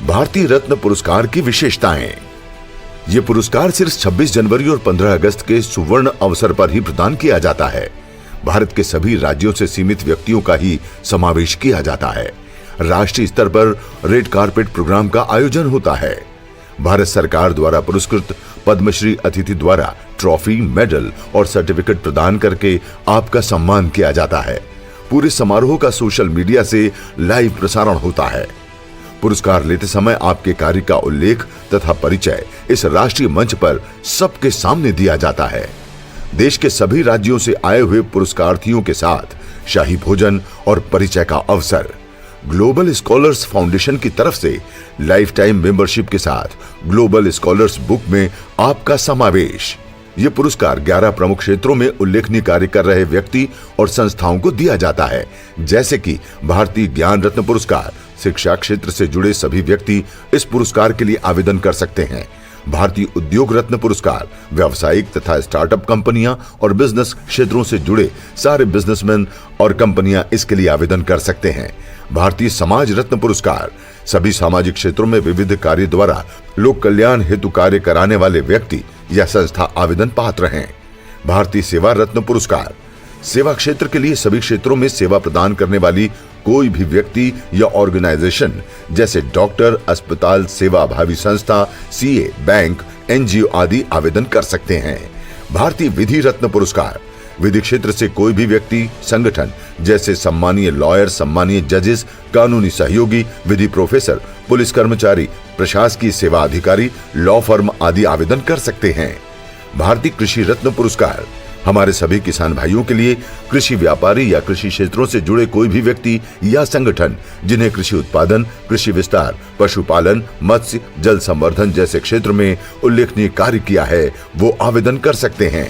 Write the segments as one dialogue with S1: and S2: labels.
S1: भारतीय रत्न पुरस्कार की विशेषताएं। ये पुरस्कार सिर्फ 26 जनवरी और 15 अगस्त के सुवर्ण अवसर पर ही प्रदान किया जाता है। भारत के सभी राज्यों से सीमित व्यक्तियों का ही समावेश किया जाता है। राष्ट्रीय स्तर पर रेड कार्पेट प्रोग्राम का आयोजन होता है। भारत सरकार द्वारा पुरस्कृत पद्मश्री अतिथि द्वारा ट्रॉफी, मेडल और सर्टिफिकेट प्रदान करके आपका सम्मान किया जाता है। पूरे समारोह का सोशल मीडिया से लाइव प्रसारण होता है। पुरस्कार लेते समय आपके कार्य का उल्लेख तथा परिचय इस राष्ट्रीय मंच पर सबके सामने दिया जाता है। देश के सभी राज्यों से आए हुए पुरस्कार्थियों के साथ शाही भोजन और परिचय का अवसर। ग्लोबल स्कॉलर्स फाउंडेशन की तरफ से लाइफ टाइम मेंबरशिप के साथ ग्लोबल स्कॉलर्स बुक में आपका समावेश। ये पुरस्कार 11 प्रमुख क्षेत्रों में उल्लेखनीय कार्य कर रहे व्यक्ति और संस्थाओं को दिया जाता है, जैसे कि भारतीय ज्ञान रत्न पुरस्कार। शिक्षा क्षेत्र से जुड़े सभी व्यक्ति इस पुरस्कार के लिए आवेदन कर सकते हैं। भारतीय उद्योग रत्न पुरस्कार, व्यावसायिक तथा स्टार्टअप कंपनियां और बिजनेस क्षेत्रों से जुड़े सारे बिजनेसमैन और कंपनियां इसके लिए आवेदन कर सकते हैं। भारतीय समाज रत्न पुरस्कार, सभी सामाजिक क्षेत्रों में विविध कार्य द्वारा लोक कल्याण हेतु कार्य कराने वाले व्यक्ति या संस्था आवेदन पात्र हैं। भारतीय सेवा रत्न पुरस्कार, सेवा क्षेत्र के लिए सभी क्षेत्रों में सेवा प्रदान करने वाली कोई भी व्यक्ति या ऑर्गेनाइजेशन जैसे डॉक्टर, अस्पताल, सेवाभावी संस्था, सीए, बैंक, एनजीओ आदि आवेदन कर सकते हैं। भारतीय विधि रत्न पुरस्कार, विधि क्षेत्र से कोई भी व्यक्ति, संगठन जैसे सम्मानीय लॉयर, सम्मानीय जजेस, कानूनी सहयोगी, विधि प्रोफेसर, पुलिस कर्मचारी, प्रशासकीय सेवा अधिकारी, लॉ फर्म आदि आवेदन कर सकते हैं। भारतीय कृषि रत्न पुरस्कार, हमारे सभी किसान भाइयों के लिए कृषि व्यापारी या कृषि क्षेत्रों से जुड़े कोई भी व्यक्ति या संगठन जिन्हें कृषि उत्पादन, कृषि विस्तार, पशुपालन, मत्स्य, जल संवर्धन जैसे क्षेत्र में उल्लेखनीय कार्य किया है, वो आवेदन कर सकते हैं।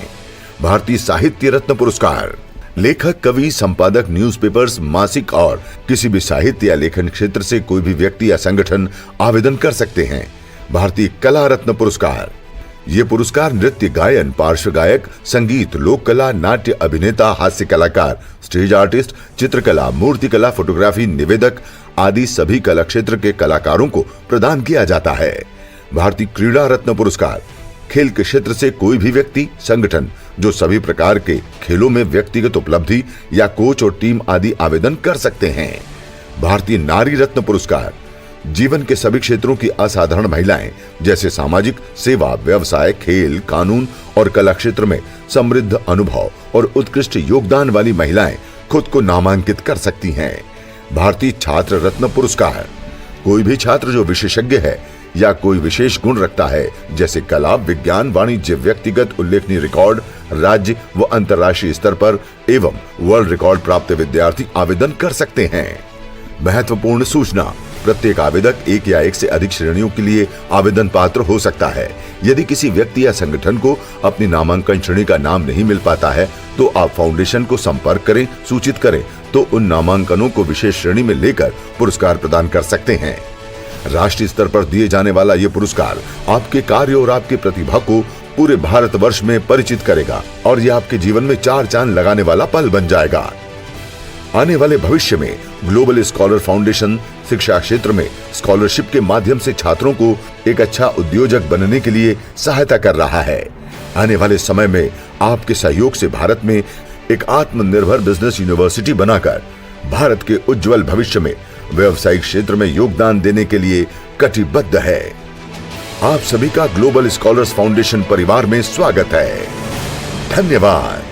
S1: भारतीय साहित्य रत्न पुरस्कार, लेखक, कवि, संपादक, न्यूज़पेपर्स, मासिक और किसी भी साहित्य या लेखन क्षेत्र से कोई भी व्यक्ति या संगठन आवेदन कर सकते हैं। भारतीय कला रत्न पुरस्कार, ये पुरस्कार नृत्य, गायन, पार्श्व गायक, संगीत, लोक कला, नाट्य अभिनेता, हास्य कलाकार, स्टेज आर्टिस्ट, चित्रकला, मूर्तिकला, फोटोग्राफी, निवेदक आदि सभी कला क्षेत्र के कलाकारों को प्रदान किया जाता है। भारतीय क्रीड़ा रत्न पुरस्कार, खेल के क्षेत्र से कोई भी व्यक्ति, संगठन जो सभी प्रकार के खेलों में व्यक्तिगत उपलब्धि या कोच और टीम आदि आवेदन कर सकते हैं। भारतीय नारी रत्न पुरस्कार, जीवन के सभी क्षेत्रों की असाधारण महिलाएं जैसे सामाजिक सेवा, व्यवसाय, खेल, कानून और कला क्षेत्र में समृद्ध अनुभव और उत्कृष्ट योगदान वाली महिलाएं खुद को नामांकित कर सकती हैं। भारतीय छात्र रत्न पुरस्कार, कोई भी छात्र जो विशेषज्ञ है या कोई विशेष गुण रखता है जैसे कला, विज्ञान, वाणिज्य, व्यक्तिगत उल्लेखनीय रिकॉर्ड, राज्य व अंतर्राष्ट्रीय स्तर पर एवं वर्ल्ड रिकॉर्ड प्राप्त विद्यार्थी आवेदन कर सकते हैं। महत्वपूर्ण सूचना, प्रत्येक आवेदक एक या एक से अधिक श्रेणियों के लिए आवेदन पात्र हो सकता है। यदि किसी व्यक्ति या संगठन को अपनी नामांकन श्रेणी का नाम नहीं मिल पाता है तो आप फाउंडेशन को संपर्क करें, सूचित करें तो उन नामांकनों को विशेष श्रेणी में लेकर पुरस्कार प्रदान कर सकते हैं। राष्ट्रीय स्तर पर दिए जाने वाला ये पुरस्कार आपके कार्य और आपकी प्रतिभा को पूरे भारतवर्ष में परिचित करेगा और ये आपके जीवन में चार चांद लगाने वाला पल बन जाएगा। आने वाले भविष्य में ग्लोबल स्कॉलर फाउंडेशन शिक्षा क्षेत्र में स्कॉलरशिप के माध्यम से छात्रों को एक अच्छा उद्योजक बनने के लिए सहायता कर रहा है। आने वाले समय में आपके सहयोग से भारत में एक आत्मनिर्भर बिजनेस यूनिवर्सिटी बनाकर भारत के उज्जवल भविष्य में व्यवसायिक क्षेत्र में योगदान देने के लिए कटिबद्ध है। आप सभी का ग्लोबल स्कॉलर्स फाउंडेशन परिवार में स्वागत है। धन्यवाद।